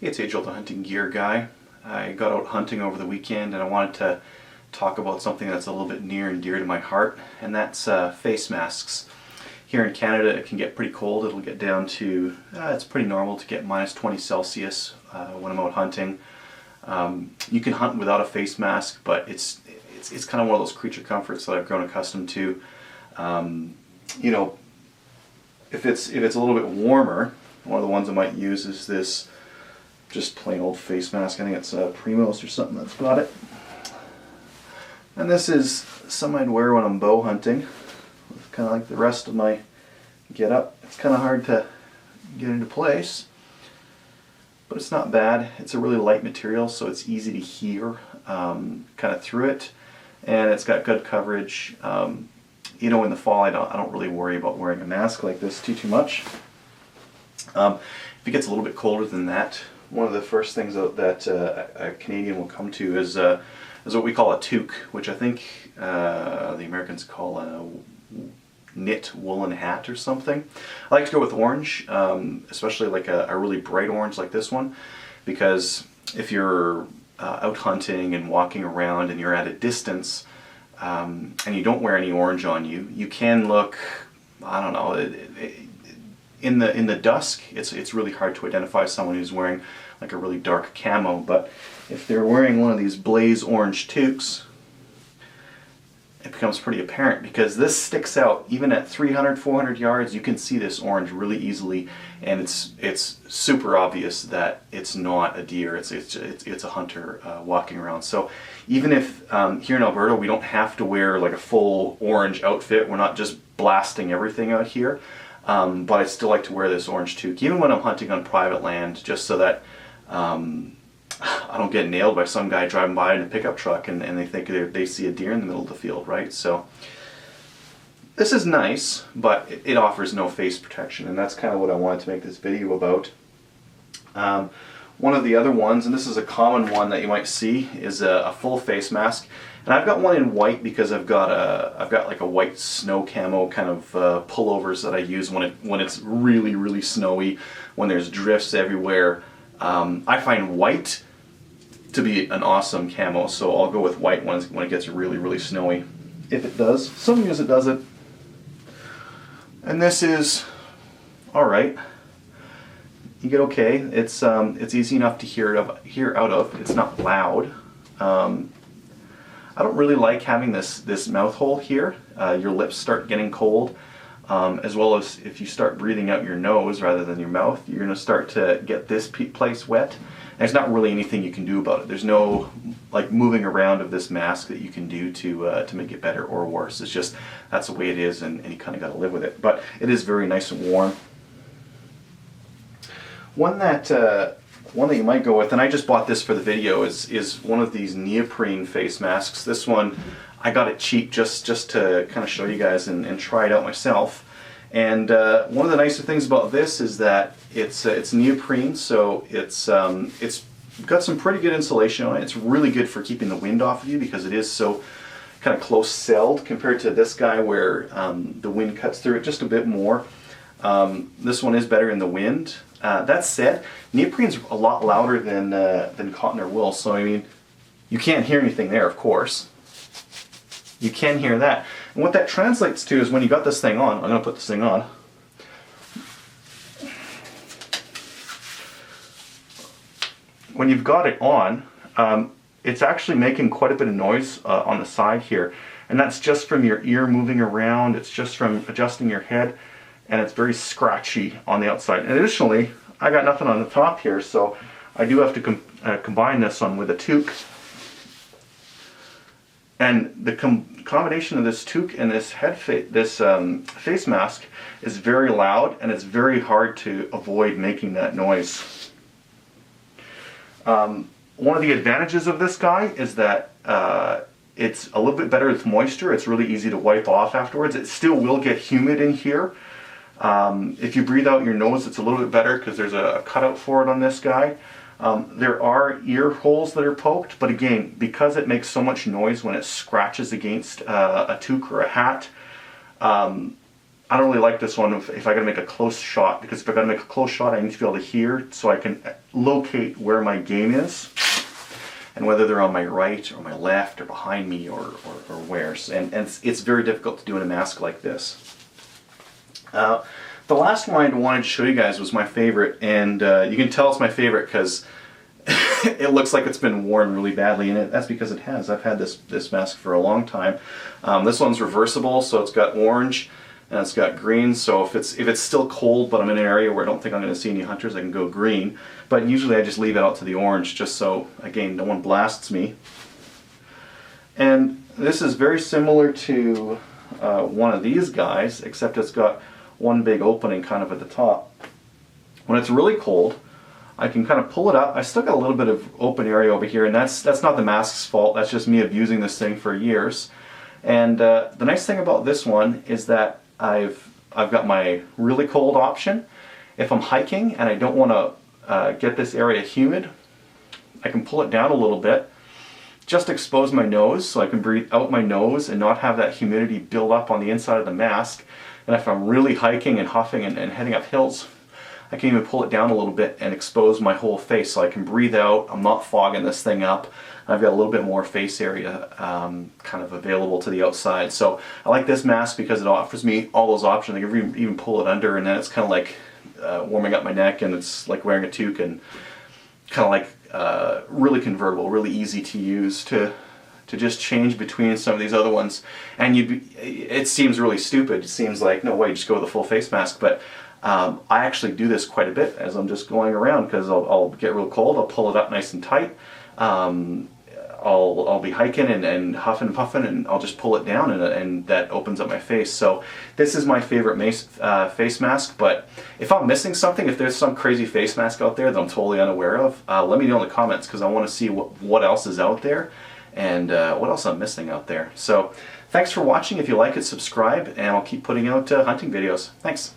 It's Age Old Hunting Gear Guy. I got out hunting over the weekend and I wanted to talk about something that's a little bit near and dear to my heart, and that's face masks. Here in Canada it can get pretty cold. It'll get down to, it's pretty normal to get minus 20 Celsius when I'm out hunting. You can hunt without a face mask, but it's kind of one of those creature comforts that I've grown accustomed to. You know, if it's a little bit warmer, one of the ones I might use is this just plain old face mask. I think it's Primos or something that's got it. And this is something I'd wear when I'm bow hunting. It's kind of like the rest of my get up. It's kind of hard to get into place, but it's not bad. It's a really light material, so it's easy to hear kind of through it, and it's got good coverage. You know, in the fall I don't really worry about wearing a mask like this too much. If it gets a little bit colder than that, one of the first things that a Canadian will come to is what we call a toque, which I think the Americans call a knit woolen hat or something. I like to go with orange, especially like a really bright orange like this one, because if you're out hunting and walking around and you're at a distance and you don't wear any orange on you, you can look, I don't know, in the dusk, it's really hard to identify someone who's wearing like a really dark camo. But if they're wearing one of these blaze orange toques, it becomes pretty apparent, because this sticks out. Even at 300-400 yards, you can see this orange really easily, and it's super obvious that it's not a deer. It's a hunter walking around. So even if here in Alberta we don't have to wear like a full orange outfit, we're not just blasting everything out here. But I still like to wear this orange toque, even when I'm hunting on private land, just so that I don't get nailed by some guy driving by in a pickup truck and they think they see a deer in the middle of the field, right? So this is nice, but it offers no face protection, and that's kind of what I wanted to make this video about. One of the other ones, and this is a common one that you might see, is a full face mask. And I've got one in white because I've got like a white snow camo kind of pullovers that I use when it's really snowy, when there's drifts everywhere. I find white to be an awesome camo, so I'll go with white ones when it gets really snowy. If it does, some years it doesn't. And this is all right. You get okay. It's easy enough to hear out of. It's not loud. I don't really like having this mouth hole here. Your lips start getting cold, as well as if you start breathing out your nose rather than your mouth, you're going to start to get this place wet. And there's not really anything you can do about it. There's no like moving around of this mask that you can do to make it better or worse. It's just that's the way it is, and you kind of got to live with it. But it is very nice and warm. One that you might go with, and I just bought this for the video, is one of these Neoprene face masks. This one, I got it cheap just to kind of show you guys and try it out myself. And one of the nicer things about this is that it's neoprene, so it's got some pretty good insulation on it. It's really good for keeping the wind off of you, because it is so kind of close-celled compared to this guy where the wind cuts through it just a bit more. This one is better in the wind. That said, neoprene's a lot louder than cotton or wool, so I mean, you can't hear anything there, of course. You can hear that. And what that translates to is when you got this thing on, I'm going to put this thing on. When you've got it on, it's actually making quite a bit of noise on the side here. And that's just from your ear moving around, it's just from adjusting your head, and it's very scratchy on the outside. And additionally, I got nothing on the top here, so I do have to combine this one with a toque. And the combination of this toque and this face mask is very loud, and it's very hard to avoid making that noise. One of the advantages of this guy is that it's a little bit better with moisture. It's really easy to wipe off afterwards. It still will get humid in here. If you breathe out your nose, it's a little bit better because there's a cutout for it on this guy. There are ear holes that are poked, but again, because it makes so much noise when it scratches against a toque or a hat, I don't really like this one if I gotta make a close shot, because if I gotta make a close shot, I need to be able to hear so I can locate where my game is and whether they're on my right or my left or behind me or where. And it's very difficult to do in a mask like this. The last one I wanted to show you guys was my favorite, and you can tell it's my favorite because it looks like it's been worn really badly, and that's because it has. I've had this mask for a long time. This one's reversible, so it's got orange and it's got green, so if it's still cold but I'm in an area where I don't think I'm going to see any hunters, I can go green. But usually I just leave it out to the orange just so, again, no one blasts me. And this is very similar to one of these guys, except it's got one big opening kind of at the top. When it's really cold, I can kind of pull it up. I still got a little bit of open area over here, and that's not the mask's fault. That's just me abusing this thing for years. And the nice thing about this one is that I've got my really cold option. If I'm hiking and I don't want to get this area humid, I can pull it down a little bit, just expose my nose so I can breathe out my nose and not have that humidity build up on the inside of the mask. And if I'm really hiking and huffing and heading up hills, I can even pull it down a little bit and expose my whole face so I can breathe out. I'm not fogging this thing up. I've got a little bit more face area kind of available to the outside. So I like this mask because it offers me all those options. I can even pull it under, and then it's kind of like warming up my neck, and it's like wearing a toque, and kind of like really convertible, really easy to use to just change between some of these other ones. And it seems really stupid. It seems like, no way, just go with a full face mask. But I actually do this quite a bit as I'm just going around, because I'll get real cold, I'll pull it up nice and tight. I'll be hiking and huffing and puffing, and I'll just pull it down, and that opens up my face. So this is my favorite face mask. But if I'm missing something, if there's some crazy face mask out there that I'm totally unaware of, let me know in the comments, because I want to see what else is out there and what else I'm missing out there. So thanks for watching. If you like it, subscribe, and I'll keep putting out hunting videos. Thanks.